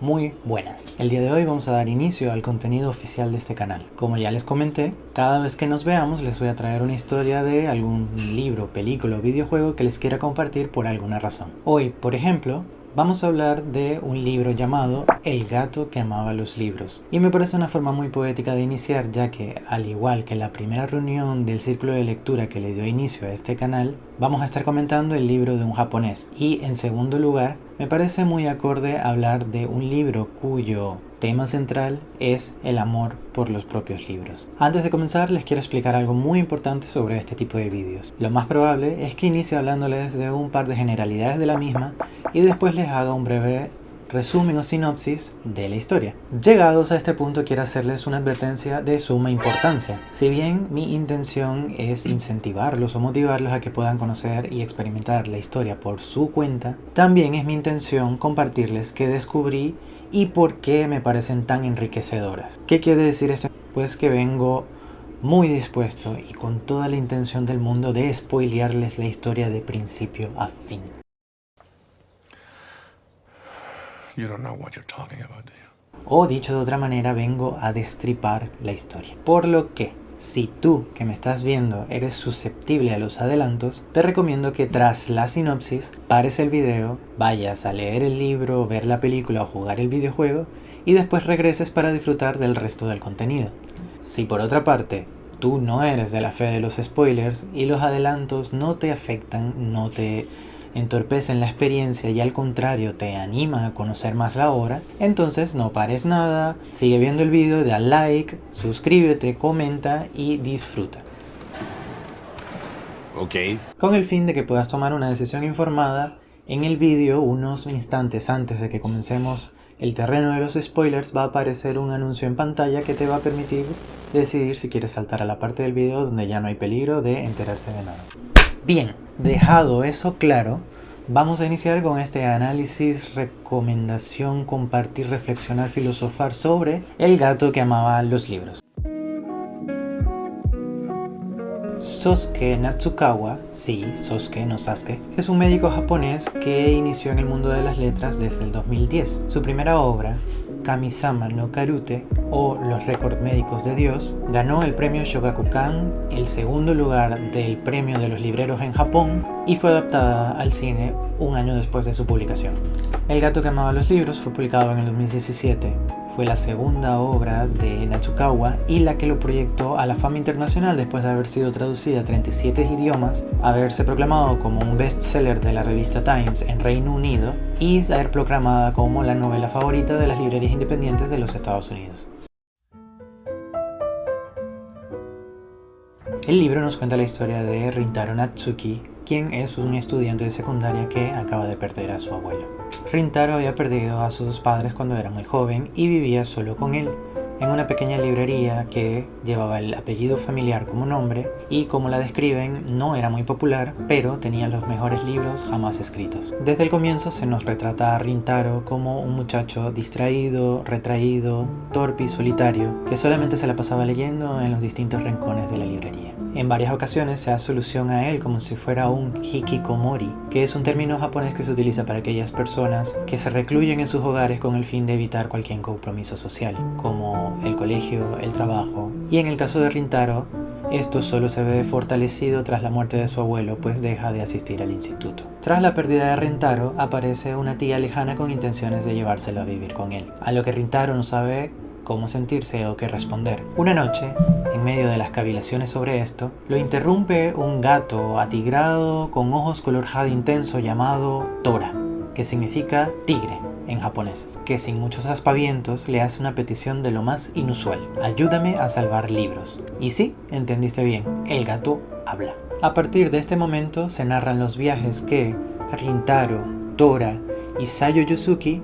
Muy buenas. El día de hoy vamos a dar inicio al contenido oficial de este canal. Como ya les comenté, cada vez que nos veamos les voy a traer una historia de algún libro, película o videojuego que les quiera compartir por alguna razón. Hoy, por ejemplo, vamos a hablar de un libro llamado El gato que amaba los libros. Y me parece una forma muy poética de iniciar, ya que, al igual que la primera reunión del círculo de lectura que le dio inicio a este canal, vamos a estar comentando el libro de un japonés. Y en segundo lugar, me parece muy acorde hablar de un libro cuyo tema central es el amor por los propios libros. Antes de comenzar, les quiero explicar algo muy importante sobre este tipo de vídeos. Lo más probable es que inicie hablándoles de un par de generalidades de la misma y después les haga un breve resumen o sinopsis de la historia. Llegados a este punto, quiero hacerles una advertencia de suma importancia. Si bien mi intención es incentivarlos o motivarlos a que puedan conocer y experimentar la historia por su cuenta, también es mi intención compartirles qué descubrí y por qué me parecen tan enriquecedoras. ¿Qué quiere decir esto? Pues que vengo muy dispuesto y con toda la intención del mundo de spoilearles la historia de principio a fin. You don't know what you're talking about, do you? O dicho de otra manera, vengo a destripar la historia. Por lo que, si tú que me estás viendo eres susceptible a los adelantos, te recomiendo que tras la sinopsis pares el video, vayas a leer el libro, ver la película o jugar el videojuego y después regreses para disfrutar del resto del contenido. Si por otra parte tú no eres de la fe de los spoilers y los adelantos no te afectan, no te entorpecen la experiencia y al contrario te anima a conocer más la obra, entonces no pares nada, sigue viendo el video, da like, suscríbete, comenta y disfruta. Ok. Con el fin de que puedas tomar una decisión informada, en el vídeo, unos instantes antes de que comencemos el terreno de los spoilers, va a aparecer un anuncio en pantalla que te va a permitir decidir si quieres saltar a la parte del video donde ya no hay peligro de enterarse de nada. Bien, dejado eso claro, vamos a iniciar con este análisis, recomendación, compartir, reflexionar, filosofar sobre El gato que amaba los libros. Sosuke Natsukawa, sí, Sosuke no Sasuke, es un médico japonés que inició en el mundo de las letras desde el 2010. Su primera obra, Kami-sama no Karute o Los récords médicos de Dios, ganó el premio Shogakukan, el segundo lugar del premio de los libreros en Japón, y fue adaptada al cine un año después de su publicación. El gato que amaba los libros fue publicado en el 2017. Fue la segunda obra de Natsukawa y la que lo proyectó a la fama internacional después de haber sido traducida a 37 idiomas, haberse proclamado como un bestseller de la revista Times en Reino Unido y ser proclamada como la novela favorita de las librerías independientes de los Estados Unidos. El libro nos cuenta la historia de Rintaro Natsuki, quien es un estudiante de secundaria que acaba de perder a su abuelo. Rintaro había perdido a sus padres cuando era muy joven y vivía solo con él, en una pequeña librería que llevaba el apellido familiar como nombre y, como la describen, no era muy popular, pero tenía los mejores libros jamás escritos. Desde el comienzo se nos retrata a Rintaro como un muchacho distraído, retraído, torpe y solitario, que solamente se la pasaba leyendo en los distintos rincones de la librería. En varias ocasiones se hace alusión a él como si fuera un hikikomori, que es un término japonés que se utiliza para aquellas personas que se recluyen en sus hogares con el fin de evitar cualquier compromiso social, como el colegio, el trabajo. Y en el caso de Rintaro, esto solo se ve fortalecido tras la muerte de su abuelo, pues deja de asistir al instituto. Tras la pérdida de Rintaro, aparece una tía lejana con intenciones de llevárselo a vivir con él, a lo que Rintaro no sabe cómo sentirse o qué responder. Una noche, en medio de las cavilaciones sobre esto, lo interrumpe un gato atigrado con ojos color jade intenso llamado Tora, que significa tigre en japonés, que sin muchos aspavientos le hace una petición de lo más inusual: ayúdame a salvar libros. Y sí, entendiste bien, el gato habla. A partir de este momento se narran los viajes que Rintaro, Tora y Sayo Yuzuki,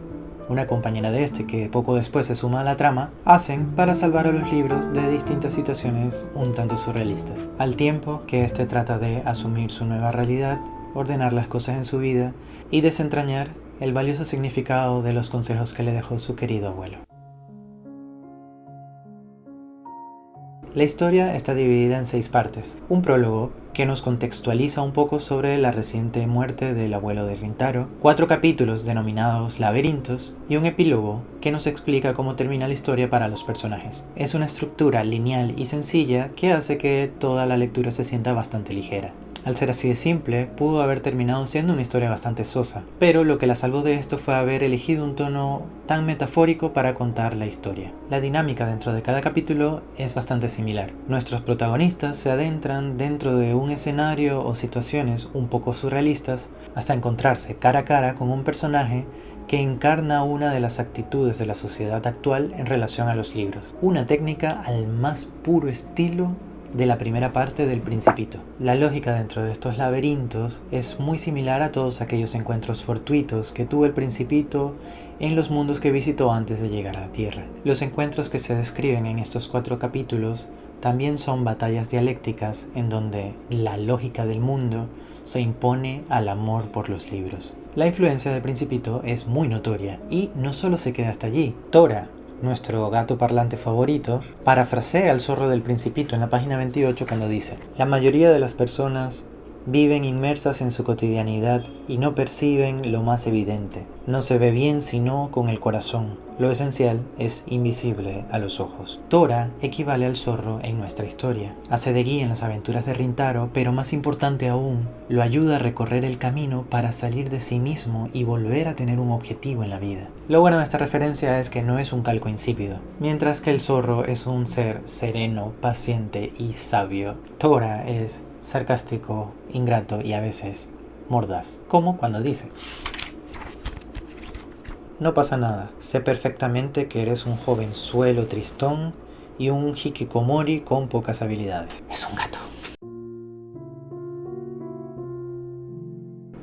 una compañera de este que poco después se suma a la trama, hacen para salvar a los libros de distintas situaciones un tanto surrealistas, al tiempo que este trata de asumir su nueva realidad, ordenar las cosas en su vida y desentrañar el valioso significado de los consejos que le dejó su querido abuelo. La historia está dividida en 6 partes. Un prólogo, que nos contextualiza un poco sobre la reciente muerte del abuelo de Rintaro, 4 capítulos denominados laberintos y un epílogo que nos explica cómo termina la historia para los personajes. Es una estructura lineal y sencilla que hace que toda la lectura se sienta bastante ligera. Al ser así de simple, pudo haber terminado siendo una historia bastante sosa, pero lo que la salvó de esto fue haber elegido un tono tan metafórico para contar la historia. La dinámica dentro de cada capítulo es bastante similar. Nuestros protagonistas se adentran dentro de un escenario o situaciones un poco surrealistas hasta encontrarse cara a cara con un personaje que encarna una de las actitudes de la sociedad actual en relación a los libros. Una técnica al más puro estilo de la primera parte del Principito. La lógica dentro de estos laberintos es muy similar a todos aquellos encuentros fortuitos que tuvo el Principito en los mundos que visitó antes de llegar a la Tierra. Los encuentros que se describen en estos 4 capítulos también son batallas dialécticas en donde la lógica del mundo se impone al amor por los libros. La influencia del Principito es muy notoria y no solo se queda hasta allí. Tora, nuestro gato parlante favorito, parafrasea al zorro del Principito en la página 28 cuando dice: la mayoría de las personas viven inmersas en su cotidianidad y no perciben lo más evidente. No se ve bien sino con el corazón. Lo esencial es invisible a los ojos. Tora equivale al zorro en nuestra historia. Hace de guía en las aventuras de Rintaro, pero más importante aún, lo ayuda a recorrer el camino para salir de sí mismo y volver a tener un objetivo en la vida. Lo bueno de esta referencia es que no es un calco insípido. Mientras que el zorro es un ser sereno, paciente y sabio, Tora es sarcástico, ingrato y a veces mordaz, como cuando dice: no pasa nada, sé perfectamente que eres un jovenzuelo tristón y un hikikomori con pocas habilidades. Es un gato.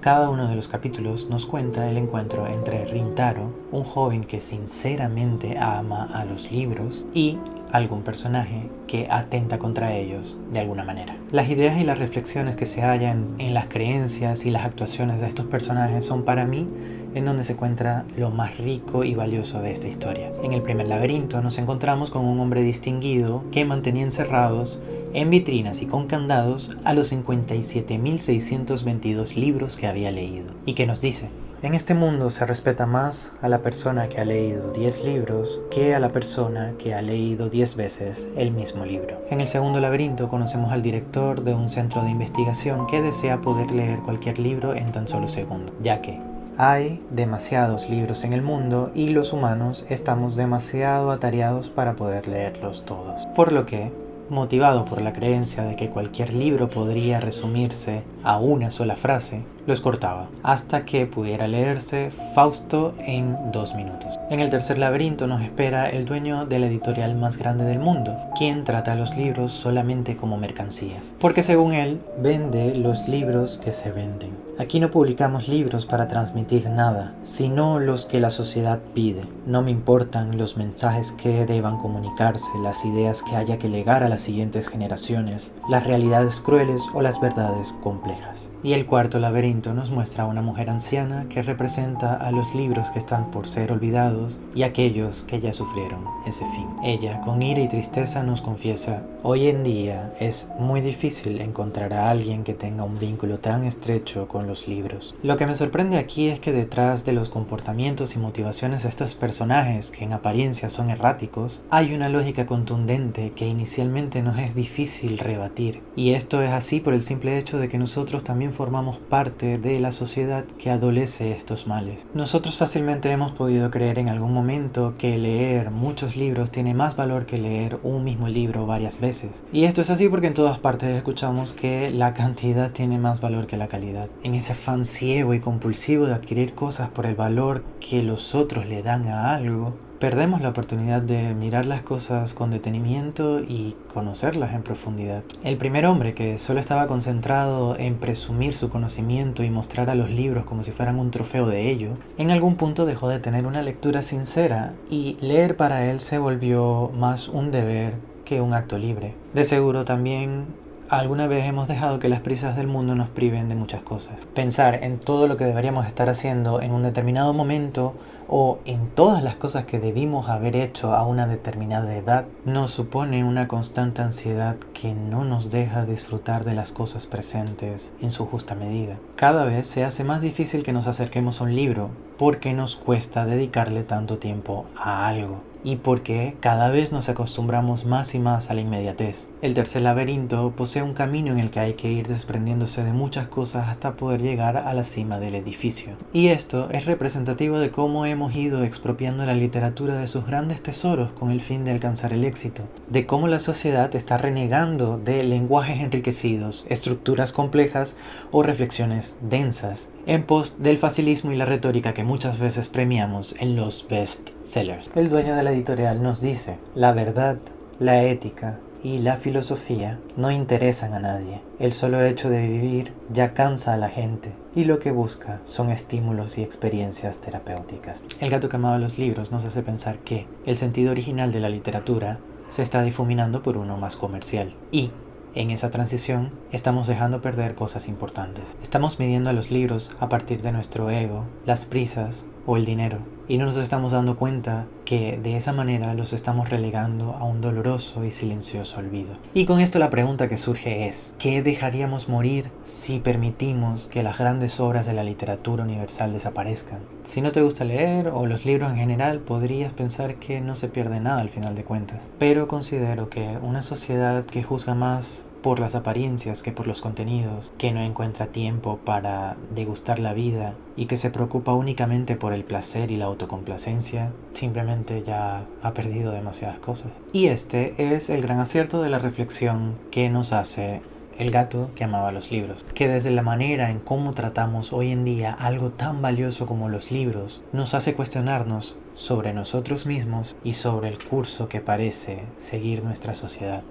Cada uno de los capítulos nos cuenta el encuentro entre Rintaro, un joven que sinceramente ama a los libros, y algún personaje que atenta contra ellos de alguna manera. Las ideas y las reflexiones que se hallan en las creencias y las actuaciones de estos personajes son para mí en donde se encuentra lo más rico y valioso de esta historia. En el primer laberinto nos encontramos con un hombre distinguido que mantenía encerrados en vitrinas y con candados a los 57.622 libros que había leído, y que nos dice: en este mundo se respeta más a la persona que ha leído 10 libros que a la persona que ha leído 10 veces el mismo libro. En el segundo laberinto conocemos al director de un centro de investigación que desea poder leer cualquier libro en tan solo segundos, ya que hay demasiados libros en el mundo y los humanos estamos demasiado atareados para poder leerlos todos. Por lo que, motivado por la creencia de que cualquier libro podría resumirse a una sola frase, los cortaba, hasta que pudiera leerse Fausto en 2 minutos. En el tercer laberinto nos espera el dueño de la editorial más grande del mundo, quien trata a los libros solamente como mercancía, porque según él, vende los libros que se venden. Aquí no publicamos libros para transmitir nada, sino los que la sociedad pide. No me importan los mensajes que deban comunicarse, las ideas que haya que legar a las siguientes generaciones, las realidades crueles o las verdades complejas. Y el cuarto laberinto nos muestra a una mujer anciana que representa a los libros que están por ser olvidados y aquellos que ya sufrieron ese fin. Ella, con ira y tristeza, nos confiesa: hoy en día es muy difícil encontrar a alguien que tenga un vínculo tan estrecho con los libros. Lo que me sorprende aquí es que detrás de los comportamientos y motivaciones de estos personajes, que en apariencia son erráticos, hay una lógica contundente que inicialmente nos es difícil rebatir. Y esto es así por el simple hecho de que nosotros también formamos parte de la sociedad que adolece estos males. Nosotros fácilmente hemos podido creer en algún momento que leer muchos libros tiene más valor que leer un mismo libro varias veces. Y esto es así porque en todas partes escuchamos que la cantidad tiene más valor que la calidad. En ese afán ciego y compulsivo de adquirir cosas por el valor que los otros le dan a algo, perdemos la oportunidad de mirar las cosas con detenimiento y conocerlas en profundidad. El primer hombre, que solo estaba concentrado en presumir su conocimiento y mostrar a los libros como si fueran un trofeo de ello, en algún punto dejó de tener una lectura sincera y leer para él se volvió más un deber que un acto libre. De seguro también Alguna vez hemos dejado que las prisas del mundo nos priven de muchas cosas. Pensar en todo lo que deberíamos estar haciendo en un determinado momento o en todas las cosas que debimos haber hecho a una determinada edad nos supone una constante ansiedad que no nos deja disfrutar de las cosas presentes en su justa medida. Cada vez se hace más difícil que nos acerquemos a un libro porque nos cuesta dedicarle tanto tiempo a algo. Y porque cada vez nos acostumbramos más y más a la inmediatez. El tercer laberinto posee un camino en el que hay que ir desprendiéndose de muchas cosas hasta poder llegar a la cima del edificio. Y esto es representativo de cómo hemos ido expropiando la literatura de sus grandes tesoros con el fin de alcanzar el éxito. De cómo la sociedad está renegando de lenguajes enriquecidos, estructuras complejas o reflexiones densas, en pos del facilismo y la retórica que muchas veces premiamos en los best sellers. El dueño de la editorial nos dice: la verdad, la ética y la filosofía no interesan a nadie. El solo hecho de vivir ya cansa a la gente y lo que busca son estímulos y experiencias terapéuticas. El gato que amaba los libros nos hace pensar que el sentido original de la literatura se está difuminando por uno más comercial y en esa transición estamos dejando perder cosas importantes. Estamos midiendo a los libros a partir de nuestro ego, las prisas o el dinero. Y no nos estamos dando cuenta que de esa manera los estamos relegando a un doloroso y silencioso olvido. Y con esto la pregunta que surge es: ¿qué dejaríamos morir si permitimos que las grandes obras de la literatura universal desaparezcan? Si no te gusta leer o los libros en general, podrías pensar que no se pierde nada al final de cuentas. Pero considero que una sociedad que juzga más por las apariencias que por los contenidos, que no encuentra tiempo para degustar la vida y que se preocupa únicamente por el placer y la autocomplacencia, simplemente ya ha perdido demasiadas cosas. Y este es el gran acierto de la reflexión que nos hace el gato que amaba los libros, que desde la manera en cómo tratamos hoy en día algo tan valioso como los libros, nos hace cuestionarnos sobre nosotros mismos y sobre el curso que parece seguir nuestra sociedad.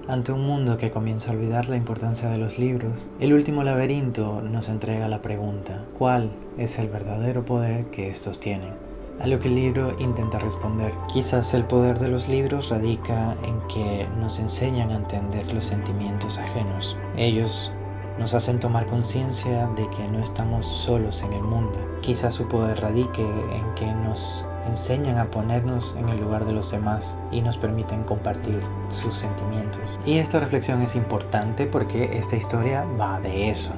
Ante un mundo que comienza a olvidar la importancia de los libros, el último laberinto nos entrega la pregunta: ¿cuál es el verdadero poder que estos tienen? A lo que el libro intenta responder: quizás el poder de los libros radica en que nos enseñan a entender los sentimientos ajenos. Ellos nos hacen tomar conciencia de que no estamos solos en el mundo. Quizás su poder radique en que nos enseñan a ponernos en el lugar de los demás y nos permiten compartir sus sentimientos. Y esta reflexión es importante porque esta historia va de eso,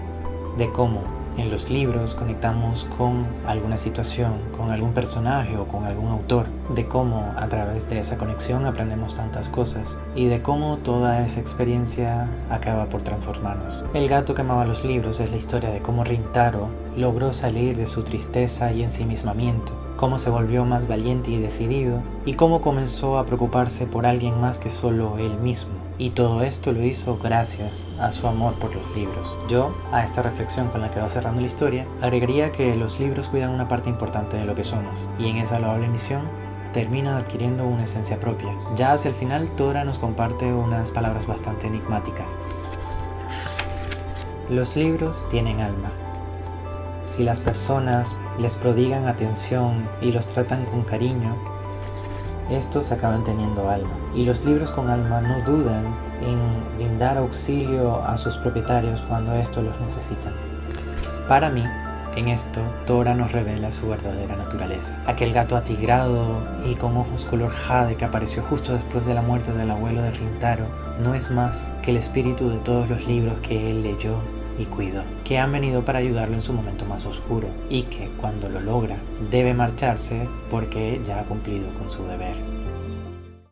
de cómo en los libros conectamos con alguna situación, con algún personaje o con algún autor, de cómo a través de esa conexión aprendemos tantas cosas y de cómo toda esa experiencia acaba por transformarnos. El gato que amaba los libros es la historia de cómo Rintaro logró salir de su tristeza y ensimismamiento, cómo se volvió más valiente y decidido y cómo comenzó a preocuparse por alguien más que solo él mismo. Y todo esto lo hizo gracias a su amor por los libros. Yo, a esta reflexión con la que va cerrando la historia, agregaría que los libros cuidan una parte importante de lo que somos, y en esa loable misión termina adquiriendo una esencia propia. Ya hacia el final, Tora nos comparte unas palabras bastante enigmáticas. Los libros tienen alma. Si las personas les prodigan atención y los tratan con cariño, estos acaban teniendo alma. Y los libros con alma no dudan en brindar auxilio a sus propietarios cuando estos los necesitan. Para mí, en esto, Tora nos revela su verdadera naturaleza. Aquel gato atigrado y con ojos color jade que apareció justo después de la muerte del abuelo de Rintaro no es más que el espíritu de todos los libros que él leyó y cuidó, que han venido para ayudarlo en su momento más oscuro y que, cuando lo logra, debe marcharse porque ya ha cumplido con su deber.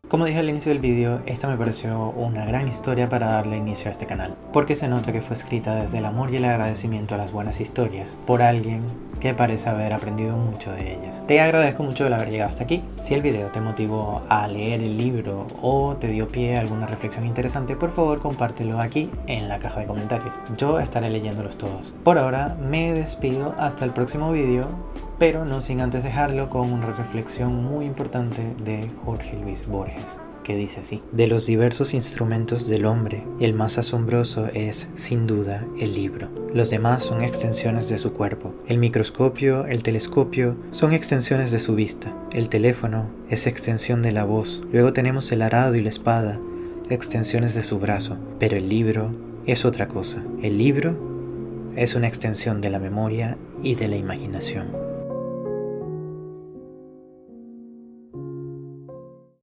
Como dije al inicio del vídeo, esta me pareció una gran historia para darle inicio a este canal, porque se nota que fue escrita desde el amor y el agradecimiento a las buenas historias, por alguien que parece haber aprendido mucho de ellas. Te agradezco mucho el haber llegado hasta aquí. Si el video te motivó a leer el libro o te dio pie a alguna reflexión interesante, por favor compártelo aquí en la caja de comentarios. Yo estaré leyéndolos todos. Por ahora me despido hasta el próximo vídeo, pero no sin antes dejarlo con una reflexión muy importante de Jorge Luis Borges. que dice así: de los diversos instrumentos del hombre, el más asombroso es, sin duda, el libro. Los demás son extensiones de su cuerpo. El microscopio, el telescopio, son extensiones de su vista. El teléfono es extensión de la voz. Luego tenemos el arado y la espada, extensiones de su brazo. Pero el libro es otra cosa. El libro es una extensión de la memoria y de la imaginación.